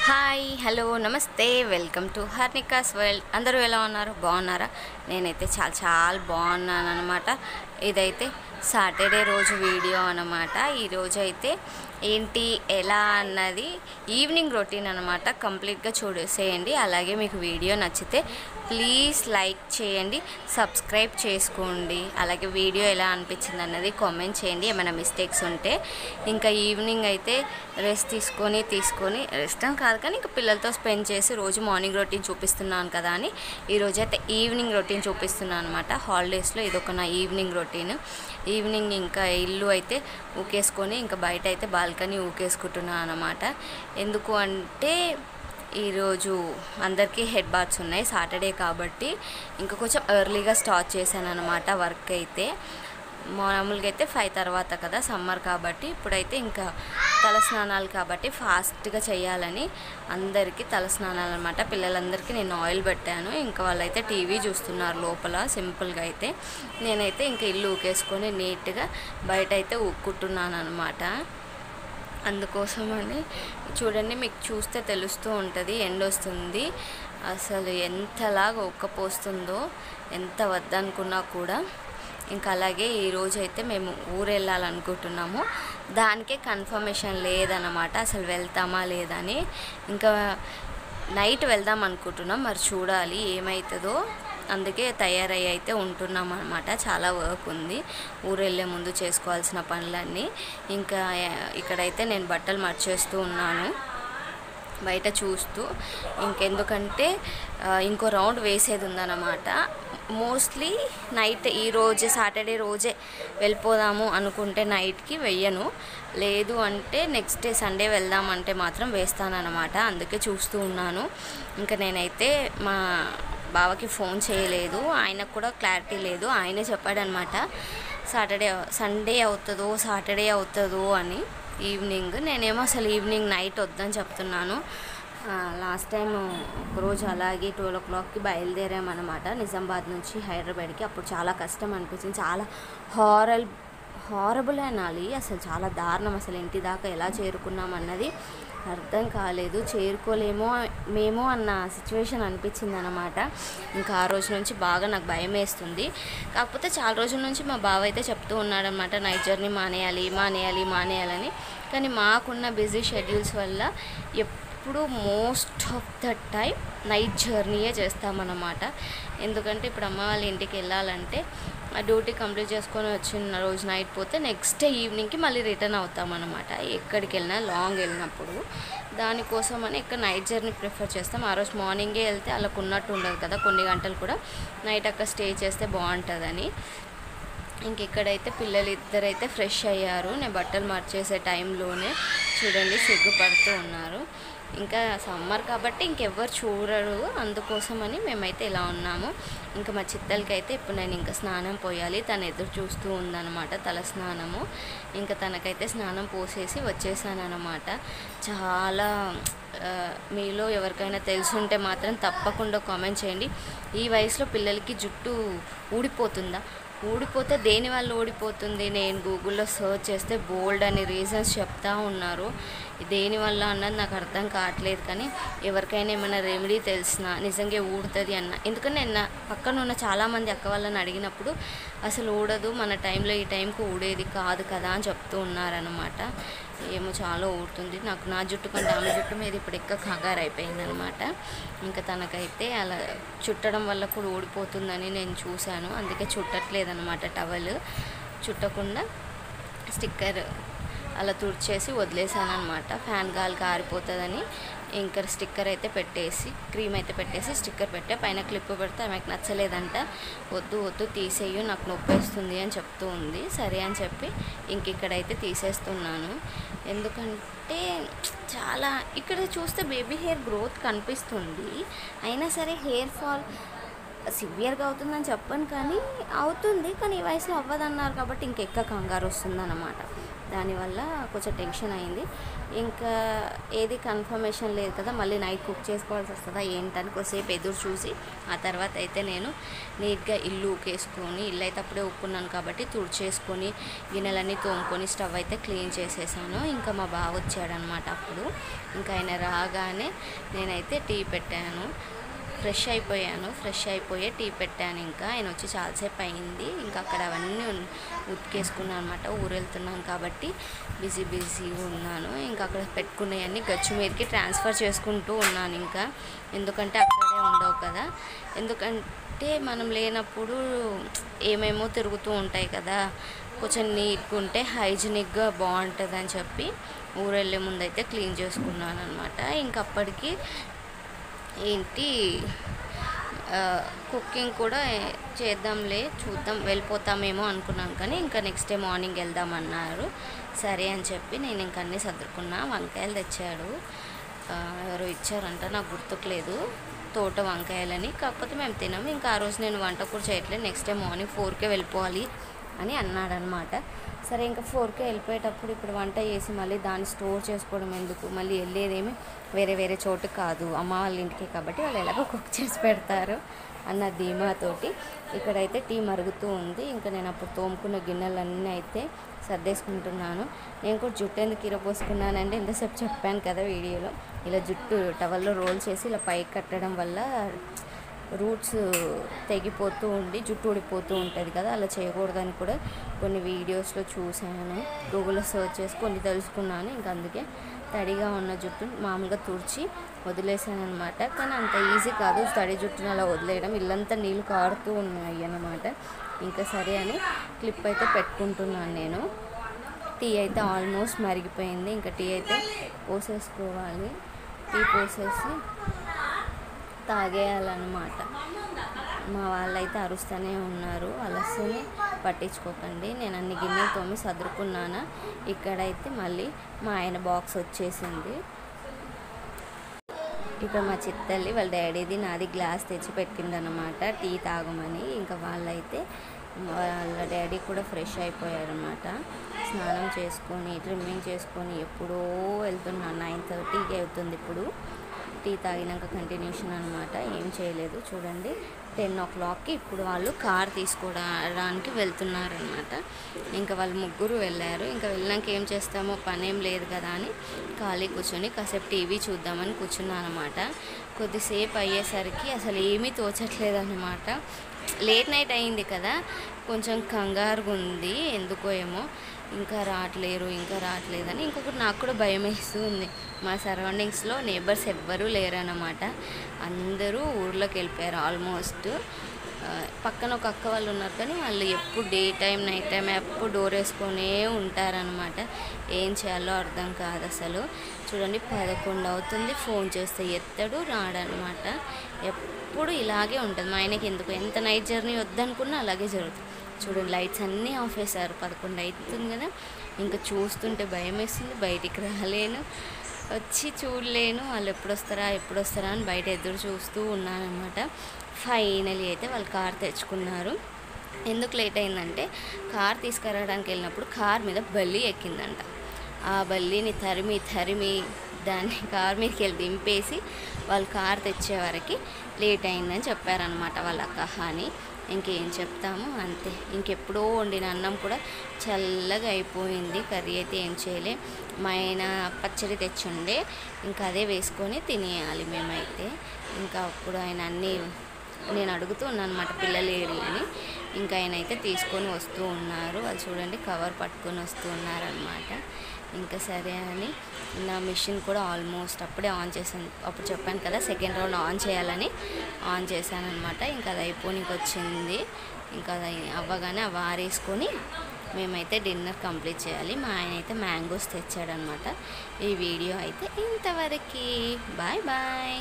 Hi hello నమస్తే welcome to హర్నికాస్ world. అందరూ ఎలా ఉన్నారు? బాగున్నారా? నేనైతే చాలా చాలా బాగున్నాను అనమాట. ఇదైతే సాటర్డే రోజు వీడియో అనమాట. ఈరోజు అయితే ఏంటి ఎలా అన్నది ఈవినింగ్ రొటీన్ అనమాట. కంప్లీట్గా చూసేయండి. అలాగే మీకు వీడియో నచ్చితే ప్లీజ్ లైక్ చేయండి, సబ్స్క్రైబ్ చేసుకోండి. అలాగే వీడియో ఎలా అనిపించింది అన్నది కామెంట్ చేయండి ఏమైనా మిస్టేక్స్ ఉంటే. ఇంకా ఈవినింగ్ అయితే రెస్ట్ తీసుకొని రెస్ట్ అని కాదు కానీ ఇంకా పిల్లలతో స్పెండ్ చేసి రోజు మార్నింగ్ రొటీన్ చూపిస్తున్నాను కదా అని ఈరోజు అయితే ఈవినింగ్ రొటీన్ చూపిస్తున్నాను అనమాట. హాలిడేస్లో ఇదొక నా ఈవినింగ్ రొటీన్. ఈవినింగ్ ఇంకా ఇల్లు అయితే ఊకేసుకొని ఇంకా బయట అయితే బాల్కనీ ఊకేసుకుంటున్నాను అనమాట. ఎందుకు అంటే ఈరోజు అందరికీ హెడ్ బాత్స్ ఉన్నాయి, సాటర్డే కాబట్టి ఇంకా కొంచెం ఎర్లీగా స్టార్ట్ చేశాను అనమాట వర్క్ అయితే. మామూలుగా అయితే 5 తర్వాత కదా, సమ్మర్ కాబట్టి. ఇప్పుడైతే ఇంకా తలస్నానాలు కాబట్టి ఫాస్ట్గా చేయాలని అందరికీ తలస్నానాలు అనమాట. పిల్లలందరికీ నేను ఆయిల్ పెట్టాను. ఇంకా వాళ్ళైతే టీవీ చూస్తున్నారు లోపల సింపుల్గా అయితే. నేనైతే ఇంకా ఇల్లు ఊకేసుకొని నీట్గా బయట అయితే ఊక్కుంటున్నాను అనమాట. అందుకోసమని చూడండి, మీకు చూస్తే తెలుస్తూ ఉంటుంది ఎండ వస్తుంది. అసలు ఎంతలాగా ఉక్కపోస్తుందో, ఎంత వద్దనుకున్నా కూడా. ఇంకా అలాగే ఈరోజు అయితే మేము ఊరు వెళ్ళాలనుకుంటున్నాము. దానికే కన్ఫర్మేషన్ లేదన్నమాట, అసలు వెళ్తామా లేదని. ఇంకా నైట్ వెళ్దాం అనుకుంటున్నాం, మరి చూడాలి ఏమవుతుందో. అందుకే తయారయ్యి అయితే ఉంటున్నాం అనమాట. చాలా వర్క్ ఉంది ఊరు వెళ్ళే ముందు చేసుకోవాల్సిన పనులన్నీ. ఇంకా ఇక్కడైతే నేను బట్టలు మర్చేస్తూ ఉన్నాను బయట చూస్తూ. ఇంకెందుకంటే ఇంకో రౌండ్ వేసేది ఉందన్నమాట. మోస్ట్లీ నైట్ ఈరోజు సాటర్డే రోజే వెళ్ళిపోదాము అనుకుంటే నైట్కి వెయ్యను, లేదు అంటే నెక్స్ట్ డే సండే వెళ్దామంటే మాత్రం వేస్తానన్నమాట. అందుకే చూస్తూ ఉన్నాను. ఇంకా నేనైతే మా బావకి ఫోన్ చేయలేదు, ఆయనకు కూడా క్లారిటీ లేదు. ఆయనే చెప్పాడనమాట సండే అవుతుందో అని ఈవినింగ్. నేనేమో అసలు ఈవినింగ్ నైట్ వద్దని చెప్తున్నాను. లాస్ట్ టైం ఒకరోజు అలాగే 12 o'clockకి బయలుదేరామన్నమాట నిజామాబాద్ నుంచి హైదరాబాద్కి. అప్పుడు చాలా కష్టం అనిపించింది, చాలా హారబుల్ అనాలి, అసలు చాలా దారుణం. అసలు ఇంటి దాకా ఎలా చేరుకున్నాం అన్నది అర్థం కాలేదు. చేరుకోలేమో మేము అన్న సిచ్యువేషన్ అనిపించింది అనమాట. ఇంకా ఆ రోజు నుంచి బాగా నాకు భయం వేస్తుంది. కాకపోతే చాలా రోజుల నుంచి మా బావ అయితే చెప్తూ ఉన్నాడనమాట నైట్ జర్నీ మానేయాలని. కానీ మాకున్న బిజీ షెడ్యూల్స్ వల్ల ఎప్పుడు most of the time night జర్నీయే చేస్తామన్నమాట. ఎందుకంటే ఇప్పుడు అమ్మ వాళ్ళ ఇంటికి వెళ్ళాలంటే ఆ డ్యూటీ కంప్లీట్ చేసుకొని వచ్చిన రోజు నైట్ పోతే నెక్స్ట్ డే ఈవినింగ్కి మళ్ళీ రిటర్న్ అవుతామన్నమాట. ఎక్కడికి వెళ్ళినా లాంగ్ వెళ్ళినప్పుడు దానికోసమని ఇక్కడ నైట్ జర్నీ ప్రిఫర్ చేస్తాం. ఆ రోజు మార్నింగే వెళ్తే అలా ఉన్నట్టు ఉండదు కదా, కొన్ని గంటలు కూడా నైట్ అక్కడ స్టే చేస్తే బాగుంటుందని. ఇంక ఇక్కడైతే పిల్లలు ఇద్దరైతే ఫ్రెష్ అయ్యారు. నేను బట్టలు మార్చేసే టైంలోనే చూడండి సిగ్గుపడుతూ ఉన్నారు. ఇంకా సమ్మర్ కాబట్టి ఇంకెవ్వరు చూడరు, అందుకోసమని మేమైతే ఇలా ఉన్నాము. ఇంకా మా చిత్తలకి అయితే ఇప్పుడు నేను ఇంకా స్నానం పోయాలి, తను ఎదురు చూస్తూ ఉందన్నమాట తల స్నానము. ఇంకా తనకైతే స్నానం పోసేసి వచ్చేసానన్నమాట. చాలా మీలో ఎవరికైనా తెలుసుంటే మాత్రం తప్పకుండా కామెంట్ చేయండి. ఈ వయసులో పిల్లలకి జుట్టు ఊడిపోతే దేనివల్ల ఊడిపోతుంది? నేను గూగుల్లో సర్చ్ చేస్తే బోల్డ్ అని రీజన్స్ చెప్తా ఉన్నారు. దేనివల్ల అన్నది నాకు అర్థం కావట్లేదు. కానీ ఎవరికైనా ఏమైనా రెమెడీ తెలిసినా నిజంగా ఊడుతుంది ఎందుకంటే నేను పక్కన ఉన్న చాలామంది అక్క వాళ్ళని అడిగినప్పుడు అసలు ఊడదు, మన టైంలో ఈ టైంకి ఊడేది కాదు కదా అని చెప్తూ ఉన్నారనమాట. ఏమో చాలా ఊడుతుంది. నాకు నా జుట్టు కంటే ఆమె జుట్టు మీద ఇప్పుడు ఎక్కువ కంగారు అయిపోయిందనమాట. ఇంకా తనకైతే అలా చుట్టడం వల్ల కూడా ఊడిపోతుందని నేను చూశాను, అందుకే చుట్టట్లేదనమాట. టవల్ చుట్టకుండా స్టిక్కర్ అలా తుడిచేసి వదిలేసాను అనమాట. ఫ్యాన్ గాలికి ఆరిపోతుందని ఇంకా స్టిక్కర్ అయితే పెట్టేసి క్రీమ్ అయితే పెట్టేసి స్టిక్కర్ పెట్టే పైన క్లిప్ పెడితే ఆమెకు నచ్చలేదంట. వద్దు తీసేయు, నాకు నొప్పి వేస్తుంది అని చెప్తూ ఉంది. సరే అని చెప్పి ఇంక ఇక్కడైతే తీసేస్తున్నాను. ఎందుకంటే చాలా ఇక్కడ చూస్తే బేబీ హెయిర్ గ్రోత్ కనిపిస్తుంది, అయినా సరే హెయిర్ ఫాల్ సివియర్గా అవుతుందని చెప్పను కానీ అవుతుంది. కానీ ఈ వయసులో అవ్వదన్నారు కాబట్టి ఇంకెక్క కంగారు వస్తుందన్నమాట. దానివల్ల కొంచెం టెన్షన్ అయింది. ఇంకా ఏది కన్ఫర్మేషన్ లేదు కదా, మళ్ళీ నైట్ కుక్ చేసుకోవాల్సి వస్తుందా ఏంటని కొద్దిసేపు ఎదురు చూసి ఆ తర్వాత అయితే నేను నీట్గా ఇల్లు ఊకేసుకొని, ఇల్లు అయితే అప్పుడే ఊక్కున్నాను కాబట్టి తుడిచేసుకొని గిన్నెలన్నీ తోముకొని స్టవ్ అయితే క్లీన్ చేసేసాను. ఇంకా మా బావ వచ్చాడనమాట. అప్పుడు ఇంకా ఆయన రాగానే నేనైతే టీ పెట్టాను. ఫ్రెష్ అయిపోయి టీ పెట్టాను. ఇంకా ఆయన వచ్చి చాలాసేపు అయింది. ఇంకా అక్కడ అవన్నీ ఉతికేసుకున్నాను అనమాట. ఊరు వెళ్తున్నాను కాబట్టి బిజీగా ఉన్నాను. ఇంకా అక్కడ పెట్టుకునేవన్నీ గచ్చు మీదకి ట్రాన్స్ఫర్ చేసుకుంటూ ఉన్నాను. ఇంకా ఎందుకంటే అక్కడే ఉండవు కదా, ఎందుకంటే మనం లేనప్పుడు ఏమేమో తిరుగుతూ ఉంటాయి కదా, కొంచెం నీట్గా ఉంటే హైజీనిక్గా బాగుంటుంది అని చెప్పి ఊరు వెళ్ళే ముందు అయితే క్లీన్ చేసుకున్నాను అనమాట. ఇంక అప్పటికి ఏంటి కుకింగ్ కూడా చేద్దాంలే, చూద్దాం, వెళ్ళిపోతామేమో అనుకున్నాం. కానీ ఇంకా నెక్స్ట్ డే మార్నింగ్ వెళ్దామన్నారు. సరే అని చెప్పి నేను ఇంక అన్నీ సర్దుకున్నా. వంకాయలు తెచ్చాడు, ఎవరో ఇచ్చారంట, నాకు గుర్తుకులేదు, తోట వంకాయలని. కాకపోతే మేము తినాము. ఇంకా ఆ రోజు నేను వంట కూడా చేయట్లేదు, నెక్స్ట్ డే మార్నింగ్ 4కే వెళ్ళిపోవాలి అని అన్నాడనమాట. సరే ఇంకా 4కే వెళ్ళిపోయేటప్పుడు ఇప్పుడు వంట చేసి మళ్ళీ దాన్ని స్టోర్ చేసుకోవడం ఎందుకు, మళ్ళీ వెళ్ళేదేమి వేరే చోటు కాదు, అమ్మ వాళ్ళ ఇంటికి కాబట్టి వాళ్ళు ఎలాగో కుక్ చేసి పెడతారు అన్న ధీమాతోటి ఇక్కడైతే టీ మరుగుతూ ఉంది. ఇంకా నేను అప్పుడు తోముకున్న గిన్నెలన్నీ అయితే సర్దేసుకుంటున్నాను. నేను కూడా జుట్టు ఎందుకు ఇరపోసుకున్నానంటే ఇంతసేపు చెప్పాను కదా వీడియోలో, ఇలా జుట్టు టవల్లో రోల్ చేసి ఇలా పైకి కట్టడం వల్ల రూట్స్ తెగిపోతూ ఉండి జుట్టు ఊడిపోతూ ఉంటుంది కదా, అలా చేయకూడదని కూడా కొన్ని వీడియోస్లో చూశాను, గూగుల్లో సర్చ్ చేసి కొన్ని తెలుసుకున్నాను. ఇంకా అందుకే తడిగా ఉన్న జుట్టు మామూలుగా తుడిచి వదిలేసాను అనమాట. కానీ అంత ఈజీ కాదు తడి జుట్టును అలా వదిలేయడం, ఇల్లంతా నీళ్ళు కారుతూ ఉన్నాయి అన్నమాట. ఇంకా సరే అని క్లిప్ అయితే పెట్టుకుంటున్నాను నేను. టీ అయితే ఆల్మోస్ట్ మరిగిపోయింది. ఇంకా టీ అయితే పోసేసుకోవాలి. టీ పోసేసి తాగేయాలన్నమాట. మా వాళ్ళైతే అరుస్తూనే ఉన్నారు, అలసని పట్టించుకోకండి. నేను అన్ని గిన్నెలు తోమి సదురుకున్నాను. ఇక్కడైతే మళ్ళీ మా ఆయన బాక్స్ వచ్చేసింది. ఇక్కడ మా చిత్తల్లి వాళ్ళ డాడీది నాది గ్లాస్ తెచ్చి పెట్టిందనమాట టీ తాగమని. ఇంకా వాళ్ళైతే వాళ్ళ డాడీ కూడా ఫ్రెష్ అయిపోయారనమాట. స్నానం చేసుకొని ట్రిమ్మింగ్ చేసుకొని ఎప్పుడో వెళ్తున్నాను, 9:30కి అవుతుంది ఇప్పుడు. టీ తాగినాక కంటిన్యూషన్ అనమాట, ఏం చేయలేదు. చూడండి 10 o'clockకి ఇప్పుడు వాళ్ళు కార్ తీసుకోవడానికి వెళ్తున్నారనమాట. ఇంకా వాళ్ళు ముగ్గురు వెళ్ళారు. ఇంకా వెళ్ళినాక ఏం చేస్తామో పని ఏం లేదు కదా అని ఖాళీ కూర్చొని కాసేపు టీవీ చూద్దామని కూర్చున్నాను అనమాట. కొద్దిసేపు అయ్యేసరికి అసలు ఏమీ తోచట్లేదు అనమాట. లేట్ నైట్ అయింది కదా, కొంచెం కంగారుగా ఉంది ఎందుకో ఏమో, ఇంకా రావట్లేదని. ఇంకొకటి నాకు కూడా భయం వేస్తూ ఉంది. మా సరౌండింగ్స్లో నేబర్స్ ఎవ్వరూ లేరన్నమాట, అందరూ ఊర్లోకి వెళ్ళిపోయారు ఆల్మోస్ట్. పక్కన ఒక అక్క వాళ్ళు ఉన్నారు, కానీ వాళ్ళు ఎప్పుడు డే టైం నైట్ టైం ఎప్పుడు డోర్ వేసుకొనే ఉంటారనమాట. ఏం చేయాలో అర్థం కాదు అసలు. చూడండి 11 అవుతుంది, ఫోన్ చేస్తే ఎత్తడు, రాడనమాట. ఎప్పుడు ఇలాగే ఉంటుంది. మా ఆయనకి ఎందుకు ఎంత నైట్ జర్నీ వద్దనుకున్నా అలాగే జరుగుతుంది. చూడండి లైట్స్ అన్నీ ఆఫ్ చేశారు, 11 అవుతుంది కదా. ఇంకా చూస్తుంటే భయం వేస్తుంది, బయటికి రాలేను, వచ్చి చూడలేను, వాళ్ళు ఎప్పుడు వస్తారా అని బయట ఎదురు చూస్తూ ఉన్నానమాట. ఫైనలీ అయితే వాళ్ళు కార్ తెచ్చుకున్నారు. ఎందుకు లేట్ అయిందంటే కార్ తీసుకురావడానికి వెళ్ళినప్పుడు కార్ మీద బల్లి ఎక్కిందంట. ఆ బల్లిని తరిమి దాన్ని కార్ మీదకి వెళ్ళి దింపేసి వాళ్ళు కార్ తెచ్చే వరకు లేట్ అయిందని చెప్పారనమాట వాళ్ళ కహాని. ఇంకేం చెప్తాము, అంతే. ఇంకెప్పుడో వండిన అన్నం కూడా చల్లగా అయిపోయింది. కర్రీ అయితే ఏం చేయలే. మా ఆయన పచ్చడి తెచ్చుండే, ఇంకా అదే వేసుకొని తినేయాలి మేమైతే. ఇంకా అప్పుడు ఆయన అన్నీ నేను అడుగుతూ ఉన్నాను అనమాట, పిల్లలు ఏరి అని. ఇంకా ఆయన అయితే తీసుకొని వస్తూ ఉన్నారు. వాళ్ళు చూడండి కవర్ పట్టుకొని వస్తూ ఉన్నారనమాట. ఇంకా సరే అని నా మిషన్ కూడా ఆల్మోస్ట్ అప్పుడే ఆన్ చేశాను. అప్పుడు చెప్పాను కదా సెకండ్ రౌండ్ ఆన్ చేయాలని, ఆన్ చేశాను అనమాట. ఇంకా అది అయిపోనికి వచ్చింది. ఇంకా అది అవ్వగానే అవి ఆరేసుకొని మేమైతే డిన్నర్ కంప్లీట్ చేయాలి. మా ఆయన అయితే మ్యాంగోస్ తెచ్చాడనమాట. ఈ వీడియో అయితే ఇంతవరకు. Bye bye.